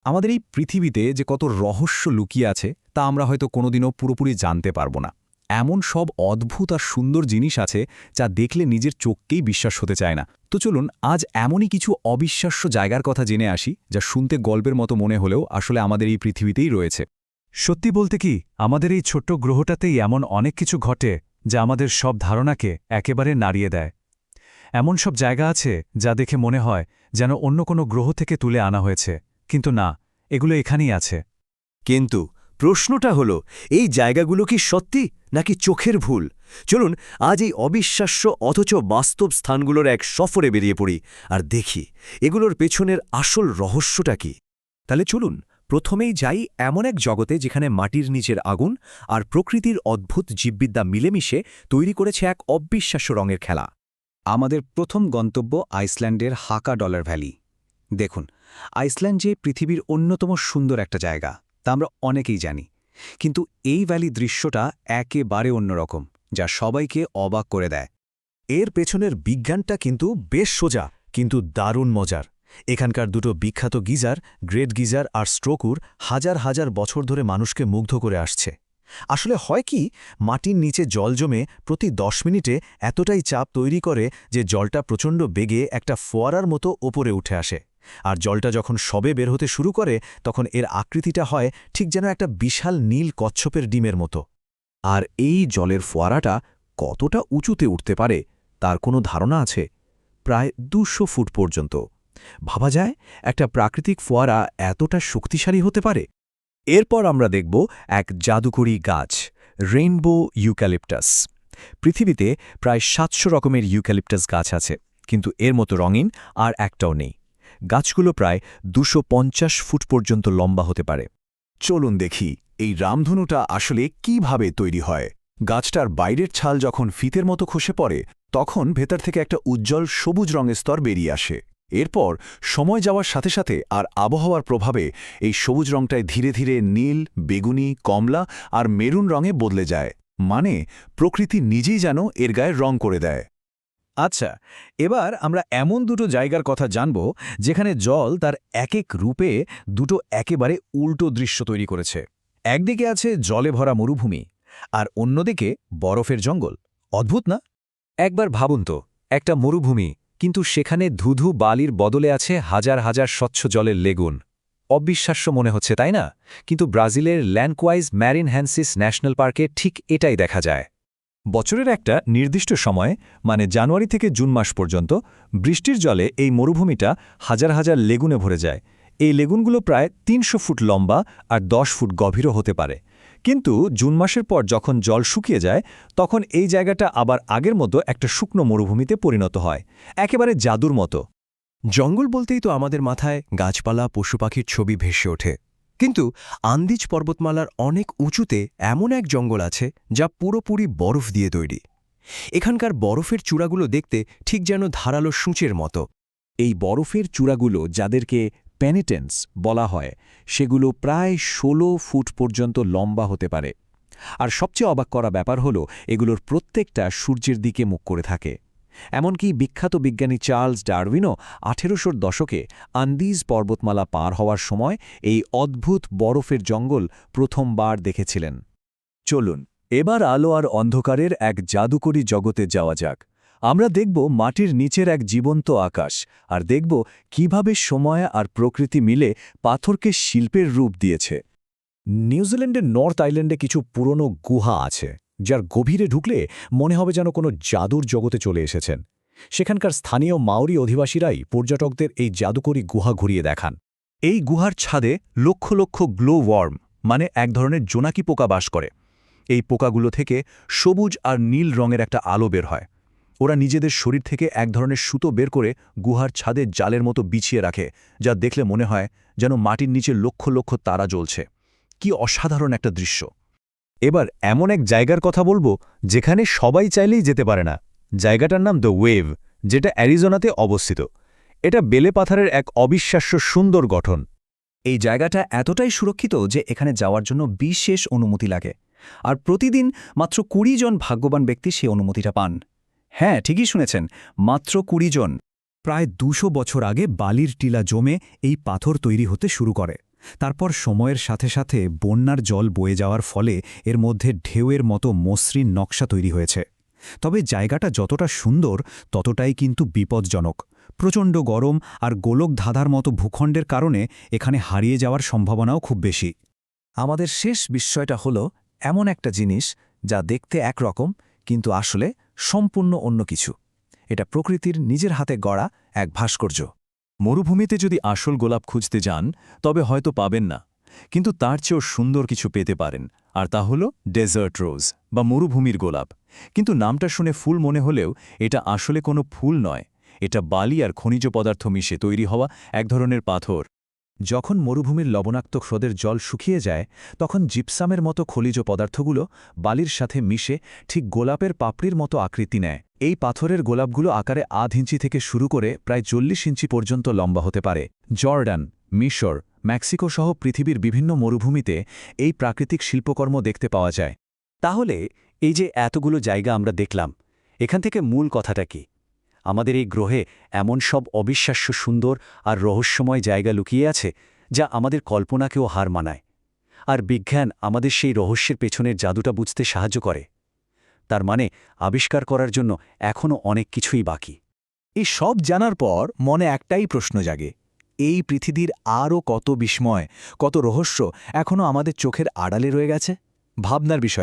আমাদের এই পৃথিবীতে যে কত রহস্য লুকিয়ে আছে তা আমরা হয়তো কোনোদিনও পুরোপুরি জানতে পারব না। এমন সব অদ্ভুত আর সুন্দর জিনিস আছে যা দেখলে নিজের চোখকেই বিশ্বাস হতে চায় না। তো চলুন আজ এমনই কিছু অবিশ্বাস্য জায়গার কথা জেনে আসি যা শুনতে গল্পের মতো মনে হলেও আসলে আমাদের এই পৃথিবীতেই রয়েছে। সত্যি বলতে কি আমাদের এই ছোট্ট গ্রহটাতেই এমন অনেক কিছু ঘটে যা আমাদের সব ধারণাকে একেবারে নাড়িয়ে দেয়। এমন সব জায়গা আছে যা দেখে মনে হয় যেন অন্য কোনো গ্রহ থেকে তুলে আনা হয়েছে, কিন্তু না, এগুলো এখানেই আছে। কিন্তু প্রশ্নটা হলো, এই জায়গাগুলো কি সত্যি নাকি চোখের ভুল? চলুন আজ এই অবিশ্বাস্য অথচ বাস্তব স্থানগুলোর এক সফরে বেরিয়ে পড়ি আর দেখি এগুলোর পেছনের আসল রহস্যটা কি। তাহলে চলুন প্রথমেই যাই এমন এক জগতে যেখানে মাটির নিচের আগুন আর প্রকৃতির অদ্ভুত জীববিদ্যা মিলেমিশে তৈরি করেছে এক অবিশ্বাস্য রঙের খেলা। আমাদের প্রথম গন্তব্য আইসল্যান্ডের হাকা ডলার ভ্যালি। দেখুন, আইসল্যান্ড যে পৃথিবীর অন্যতম সুন্দর একটা জায়গা তা আমরা অনেকেই জানি, কিন্তু এই ভ্যালি দৃশ্যটা একেবারে অন্যরকম, যা সবাইকে অবাক করে দেয়। এর পেছনের বিজ্ঞানটা কিন্তু বেশ সোজা, কিন্তু দারুণ মজার। এখানকার দুটো বিখ্যাত গিজার, গ্রেট গিজার আর স্ট্রোকুর হাজার হাজার বছর ধরে মানুষকে মুগ্ধ করে আসছে। আসলে হয় কি, মাটির নিচে জল জমে প্রতি 10 মিনিটে এতটাই চাপ তৈরি করে যে জলটা প্রচণ্ড বেগে একটা ফোয়ারার মতো ওপরে উঠে আসে। আর জলটা যখন সবে বের হতে শুরু করে তখন এর আকৃতিটা হয় ঠিক যেন একটা বিশাল নীল কচ্ছপের ডিমের মতো। আর এই জলের ফোয়ারাটা কতটা উঁচুতে উঠতে পারে তার কোনো ধারণা আছে? প্রায় 200 ফুট পর্যন্ত। ভাবা যায় একটা প্রাকৃতিক ফোয়ারা এতটা শক্তিশালী হতে পারে। এরপর আমরা দেখব এক জাদুকরী গাছ, রেইনবো ইউক্যালিপটাস। পৃথিবীতে প্রায় 700 রকমের ইউক্যালিপটাস গাছ আছে, কিন্তু এর মতো রঙিন আর একটাও নেই। গাছগুলো প্রায় 250 ফুট পর্যন্ত লম্বা হতে পারে। চলুন দেখি এই রামধনুটা আসলে কিভাবে তৈরি হয়। গাছটার বাইরের ছাল যখন ফিতের মতো খসে পড়ে তখন ভেতর থেকে একটা উজ্জ্বল সবুজ রঙের স্তর বেরিয়ে আসে। এরপর সময় যাওয়ার সাথে সাথে আর আবহাওয়ার প্রভাবে এই সবুজ রঙটায় ধীরে ধীরে নীল, বেগুনি, কমলা আর মেরুন রঙে বদলে যায়। মানে প্রকৃতি নিজেই যেন এর গায়ে রং করে দেয়। আচ্ছা, এবার আমরা এমন দুটো জায়গার কথা জানব যেখানে জল তার এক এক রূপে দুটো একেবারে উল্টো দৃশ্য তৈরি করেছে। একদিকে আছে জলে ভরা মরুভূমি আর অন্যদিকে বরফের জঙ্গল। অদ্ভুত না? একবার ভাবুন তো, একটা মরুভূমি, কিন্তু সেখানে ধুধু বালির বদলে আছে হাজার হাজার স্বচ্ছ জলের লেগুন। অবিশ্বাস্য মনে হচ্ছে, তাই না? কিন্তু ব্রাজিলের ল্যান্ডকোয়াইজ ম্যারিন হ্যান্সিস ন্যাশনাল পার্কে ঠিক এটাই দেখা যায়। বছরের একটা নির্দিষ্ট সময়ে, মানে জানুয়ারি থেকে জুন মাস পর্যন্ত, বৃষ্টির জলে এই মরুভূমিটা হাজার হাজার লেগুনে ভরে যায়। এই লেগুনগুলো প্রায় 300 ফুট লম্বা আর 10 ফুট গভীরও হতে পারে। কিন্তু জুন মাসের পর যখন জল শুকিয়ে যায় তখন এই জায়গাটা আবার আগের মতো একটা শুকনো মরুভূমিতে পরিণত হয়, একেবারে জাদুর মতো। জঙ্গল বলতেই তো আমাদের মাথায় গাছপালা, পশুপাখির ছবি ভেসে ওঠে। কিন্তু আন্দিজ পর্বতমালার অনেক উঁচুতে এমন এক জঙ্গল আছে যা পুরোপুরি বরফ দিয়ে তৈরি। এখানকার বরফের চূড়াগুলো দেখতে ঠিক যেন ধারালো সূঁচের মতো। এই বরফের চূড়াগুলো, যাদেরকে পেনিটেন্স বলা হয়, সেগুলো প্রায় 16 ফুট পর্যন্ত লম্বা হতে পারে। আর সবচেয়ে অবাক করা ব্যাপার হলো এগুলোর প্রত্যেকটা সূর্যের দিকে মুখ করে থাকে। এমনকি বিখ্যাত বিজ্ঞানী চার্লস ডারউইনও 1800 দশকে আন্দিজ পর্বতমালা পার হওয়ার সময় এই অদ্ভুত বরফের জঙ্গল প্রথমবার দেখেছিলেন। চলুন এবার আলো আর অন্ধকারের এক জাদুকরী জগতে যাওয়া যাক। আমরা দেখব মাটির নিচের এক জীবন্ত আকাশ, আর দেখব কিভাবে সময় আর প্রকৃতি মিলে পাথরকে শিল্পের রূপ দিয়েছে। নিউজিল্যান্ডের নর্থ আইল্যান্ডে কিছু পুরনো গুহা আছে, যার গভীরে ঢুকলে মনে হবে যেন কোনো জাদুর জগতে চলে এসেছেন। সেখানকার স্থানীয় মাওরি অধিবাসীরাই পর্যটকদের এই জাদুকরী গুহা ঘুরিয়ে দেখান। এই গুহার ছাদে লক্ষ লক্ষ গ্লো ওয়ার্ম, মানে এক ধরনের জোনাকি পোকা বাস করে। এই পোকাগুলো থেকে সবুজ আর নীল রঙের একটা আলো বের হয়। ওরা নিজেদের শরীর থেকে এক ধরনের সুতো বের করে গুহার ছাদে জালের মতো বিছিয়ে রাখে, যা দেখলে মনে হয় যেন মাটির নিচে লক্ষ লক্ষ তারা জ্বলছে। কি অসাধারণ একটা দৃশ্য! এবার এমন এক জায়গার কথা বলবো যেখানে সবাই চাইলেই যেতে পারে না। জায়গাটার নাম দ্য ওয়েভ, যেটা অ্যারিজোনাতে অবস্থিত। এটা বেলে পাথরের এক অবিশ্বাস্য সুন্দর গঠন। এই জায়গাটা এতটাই সুরক্ষিত যে এখানে যাওয়ার জন্য বিশেষ অনুমতি লাগে, আর প্রতিদিন মাত্র 20 জন ভাগ্যবান ব্যক্তি সেই অনুমতিটা পান। হ্যাঁ, ঠিকই শুনেছেন, মাত্র 20 জন। প্রায় 200 বছর আগে বালির টিলা জমে এই পাথর তৈরি হতে শুরু করে। তারপর সময়ের সাথে সাথে বন্যার জল বয়ে যাওয়ার ফলে এর মধ্যে ঢেউয়ের মতো মসৃণ নকশা তৈরি হয়েছে। তবে জায়গাটা যতটা সুন্দর ততটাই কিন্তু বিপজ্জনক। প্রচণ্ড গরম আর গোলক ধাঁধার মতো ভূখণ্ডের কারণে এখানে হারিয়ে যাওয়ার সম্ভাবনাও খুব বেশি। আমাদের শেষ বিস্ময়টা হলো এমন একটা জিনিস যা দেখতে একরকম কিন্তু আসলে সম্পূর্ণ অন্য কিছু। এটা প্রকৃতির নিজের হাতে গড়া এক ভাস্কর্য। মরুভূমিতে যদি আসল গোলাপ খুঁজতে যান তবে হয়তো পাবেন না, কিন্তু তার চেয়েও সুন্দর কিছু পেতে পারেন, আর তা হল ডেজার্ট রোজ বা মরুভূমির গোলাপ। কিন্তু নামটা শুনে ফুল মনে হলেও এটা আসলে কোনো ফুল নয়, এটা বালি আর খনিজ পদার্থ মিশে তৈরি হওয়া এক ধরনের পাথর। যখন মরুভূমির লবণাক্ত হ্রদের জল শুকিয়ে যায় তখন জিপসামের মতো খনিজ পদার্থগুলো বালির সাথে মিশে ঠিক গোলাপের পাপড়ির মতো আকৃতি নেয়। এই পাথরের গোলাপগুলো আকারে 8 ইঞ্চি থেকে শুরু করে প্রায় 40 ইঞ্চি পর্যন্ত লম্বা হতে পারে। জর্ডান, মিশর, মেক্সিকো সহ পৃথিবীর বিভিন্ন মরুভূমিতে এই প্রাকৃতিক শিল্পকর্ম দেখতে পাওয়া যায়। তাহলে এই যে এতগুলো জায়গা আমরা দেখলাম, এখান থেকে মূল কথাটা কি? আমাদের এই গ্রহে এমন সব অবিশ্বাস্য সুন্দর আর রহস্যময় জায়গা লুকিয়ে আছে যা আমাদের কল্পনাকেও হার মানায়। আর বিজ্ঞান আমাদের সেই রহস্যের পেছনের জাদুটা বুঝতে সাহায্য করে। তার মানে আবিষ্কার করার জন্য এখনও অনেক কিছুই বাকি। এই সব জানার পর মনে একটাই প্রশ্ন জাগে, এই পৃথিবীর আরও কত বিস্ময়, কত রহস্য এখনও আমাদের চোখের আড়ালে রয়ে গেছে? ভাবনার বিষয়।